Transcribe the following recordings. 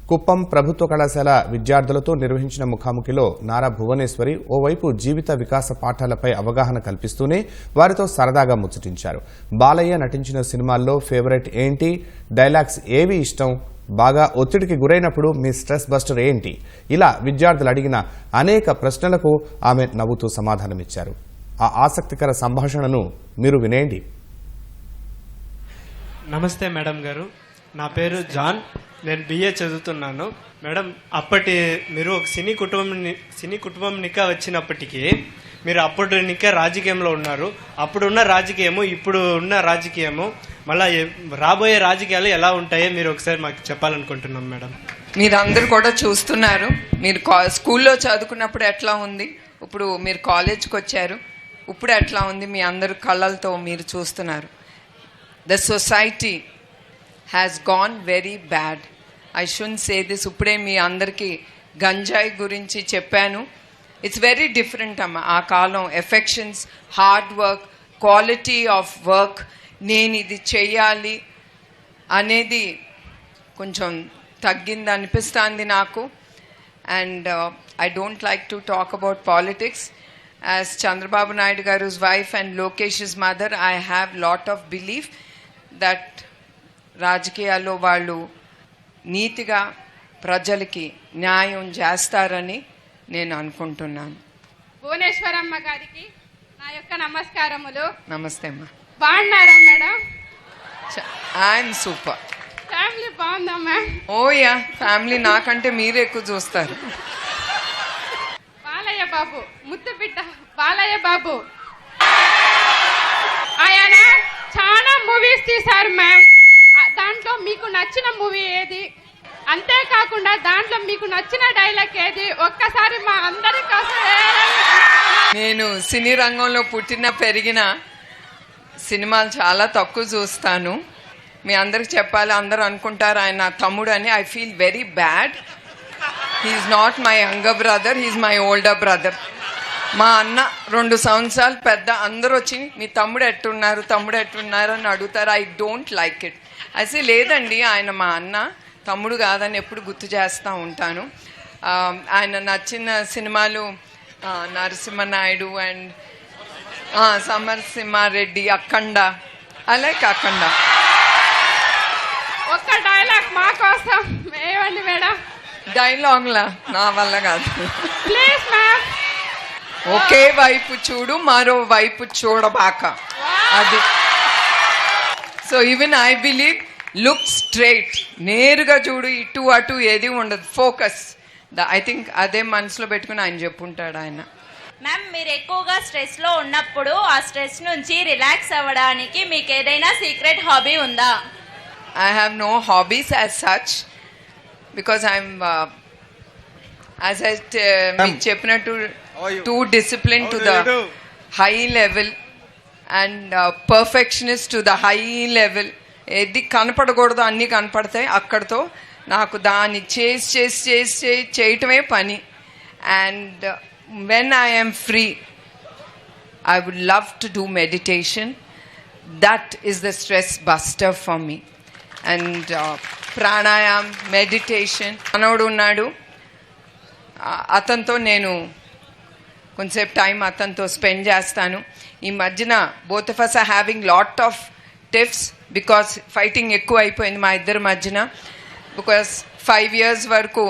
కుప్పం ప్రభుత్వ కళాశాల విద్యార్థులతో నిర్వహించిన ముఖాముఖిలో నారా భువనేశ్వరి ఓవైపు జీవిత వికాస పాఠాలపై అవగాహన కల్పిస్తూనే వారితో సరదాగా ముచ్చటించారు. బాలయ్య నటించిన సినిమాల్లో ఫేవరెట్ ఏంటి, డైలాగ్స్ ఏవి ఇష్టం, బాగా ఒత్తిడికి గురైనప్పుడు మీ స్ట్రెస్ బస్టర్ ఏంటి, ఇలా విద్యార్థులు అడిగిన అనేక ప్రశ్నలకు ఆమె నవ్వుతూ సమాధానమిచ్చారు. ఆ ఆసక్తికర సంభాషణను మీరు వినేయండి. నమస్తే మేడం గారు, నా పేరు జాన్, నేను బిఏ చదువుతున్నాను. మేడం, అప్పటి మీరు ఒక సినీ కుటుంబం నికా వచ్చినప్పటికీ మీరు అప్పుడు నికా రాజకీయంలో ఉన్నారు. అప్పుడున్న రాజకీయము ఇప్పుడు ఉన్న రాజకీయము మళ్ళీ రాబోయే రాజకీయాలు ఎలా ఉంటాయో మీరు ఒకసారి మాకు చెప్పాలనుకుంటున్నాం మేడం. మీరందరూ కూడా చూస్తున్నారు, మీరు స్కూల్లో చదువుకున్నప్పుడు ఎట్లా ఉంది, ఇప్పుడు మీరు కాలేజ్కి వచ్చారు, ఇప్పుడు ఎట్లా ఉంది, మీ అందరు కళ్ళతో మీరు చూస్తున్నారు. The society has gone very bad. I shouldn't say this. ఇప్పుడే మీ అందరికీ గంజాయి గురించి చెప్పాను. ఇట్స్ వెరీ డిఫరెంట్ అమ్మ. ఆ కాలం affections, hard work, quality of work, నేను ఇది చెయ్యాలి అనేది కొంచెం తగ్గింది అనిపిస్తుంది నాకు. And I don't like to talk about politics. As Chandrababu Naidu garu's wife and Lokesh's mother, I have lot of belief that రాజకీయాల్లో వాళ్ళు నీతిగా ప్రజలకి న్యాయం చేస్తారని నేను అనుకుంటున్నాను. భువనేశ్వరమ్మ గారికి నా యొక్క నమస్కారములు. నమస్తే అమ్మా. బాగున్నారా మేడం? I'm super. ఫ్యామిలీ బాగుందా మ్యామ్? ఓ యా, ఫ్యామిలీ నాకంటే మీరే ఎక్కువ చూస్తారు. బాలయ్య బాబు, ముద్దు బిడ్డ బాలయ్య బాబు, ఆయన చాలా మూవీస్ తీశారు మ్యామ్. దాంట్లో మీకు నచ్చిన మూవీ ఏది? అంతేకాకుండా దాంట్లో మీకు నచ్చిన డైలాగ్ ఏది? ఒక్కసారి మా అందరి కోసం. నేను సినీ రంగంలో పుట్టిన పెరిగిన సినిమాలు చాలా తక్కువ చూస్తాను. మీ అందరికి చెప్పాలి, అందరూ అనుకుంటారు ఆయన నా తమ్ముడు అని. I feel very bad. He's not my younger brother, he's my older brother. మా అన్న 2 సంవత్సరాలు పెద్ద. అందరూ వచ్చి మీ తమ్ముడు ఎట్టున్నారు అని అడుగుతారు. I don't like it. అయితే లేదండి, ఆయన మా అన్న, తమ్ముడు కాదని ఎప్పుడు గుర్తు చేస్తూ ఉంటాను. ఆయన నచ్చిన సినిమాలు Narasimha Naidu and Samarasimha Reddy, Akhanda. I like Akhanda. ఒక్క డైలాగ్ మా కోసం ఏమండి మేడం? డైలాగ్లా నా వల్ల కాదు. Please ma'am. ఒకే వైపు చూడు, మరో వైపు చూడబాక. అది. So even I believe look straight, నేరుగా చూడు, ఇటు అటు ఏది ఉండదు, ఫోకస్. ఐ థింక్ అదే మనసులో పెట్టుకుని ఆయన చెప్పుంటాడు ఆయన. మ్యామ్, మీరు ఎక్కువగా స్ట్రెస్లో ఉన్నప్పుడు ఆ స్ట్రెస్ నుంచి రిలాక్స్ అవ్వడానికి మీకు ఏదైనా సీక్రెట్ హాబీ ఉందా? I have no hobbies as such because I'm as I మీకు చెప్పినట్టు too disciplined to the high level and perfectionist to the high level. ఏది కనపడకూడదు అన్నీ కనపడతాయి. అక్కడితో నాకు దాన్ని చేసి చేయటమే పని. And when I am free, I would love to do meditation. That is the stress buster for me. And pranayam, meditation. మనోడు ఉన్నాడు, అతనితో నేను కొంచెంసేపు టైం అతనితో స్పెండ్ చేస్తాను. ఈ మధ్యన both of us are having lot of tiffs because fighting ఎక్కువ అయిపోయింది మా ఇద్దరి మధ్యన. బికాస్ 5 years వరకు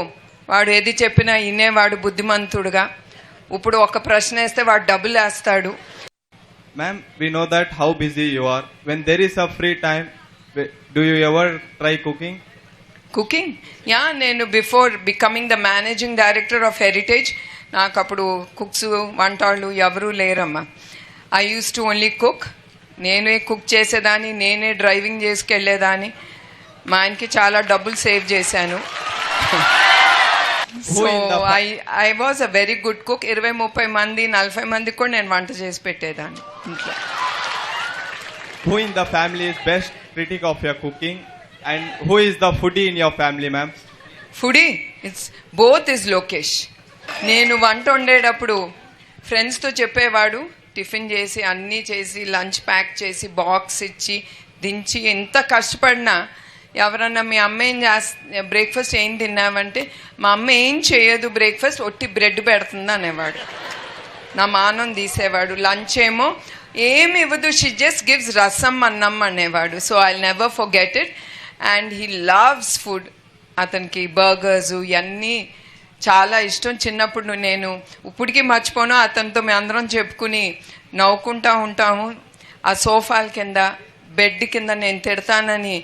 వాడు ఏది చెప్పినా వినేవాడు బుద్ధిమంతుడుగా. ఇప్పుడు ఒక ప్రశ్న వేస్తే వాడు డబ్బులు వేస్తాడు. Ma'am, we know that how busy you are. When there is a free time, do you ever try cooking? Cooking? Yeah, నేను before becoming the managing director of Heritage నాకు అప్పుడు కుక్స్, వంటాళ్ళు ఎవరూ లేరమ్మా. I use to only cook. నేనే cook చేసేదాన్ని, నేనే driving చేసుకెళ్ళేదాన్ని. మా ఆయనకి చాలా డబ్బులు సేవ్ చేశాను. So I was a very good cook. 20-30 మంది 40 మందికి కూడా నేను వంట చేసి పెట్టేదాన్ని ఇంట్లో. Who in the family is best critic of your cooking and who is the foodie in your family, ma'am? Foodie? It's both is Lokesh. నేను వంట వండేటప్పుడు ఫ్రెండ్స్తో చెప్పేవాడు, టిఫిన్ చేసి అన్నీ చేసి లంచ్ ప్యాక్ చేసి బాక్స్ ఇచ్చి దించి ఎంత కష్టపడినా ఎవరన్నా మీ అమ్మ ఏం బ్రేక్ఫాస్ట్ ఏం తిన్నావంటే మా అమ్మ ఏం చేయదు బ్రేక్ఫాస్ట్, ఒట్టి బ్రెడ్ పెడుతుంది అనేవాడు. నా మానం తీసేవాడు. లంచ్ ఏమో ఏమి ఇవ్వదు, షీ జస్ట్ గివ్స్ రసం అన్నం అనేవాడు. So I never forget it. And he loves food. అతనికి బర్గర్స్ ఇవన్నీ చాలా ఇష్టం. చిన్నప్పుడు నేను ఇప్పటికీ మర్చిపోను, అతనితో మేము అందరం చెప్పుకుని నవ్వుకుంటూ ఉంటాము. ఆ సోఫాల కింద బెడ్ కింద నేను తిడతానని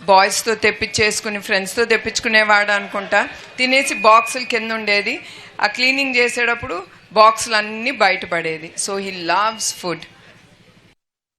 బాయ్స్తో తెప్పించేసుకుని ఫ్రెండ్స్తో తెప్పించుకునేవాడు అనుకుంటా. తినేసి బాక్సుల కింద ఉండేది. ఆ క్లీనింగ్ చేసేటప్పుడు బాక్సులు అన్నీ బయటపడేది. So he loves food.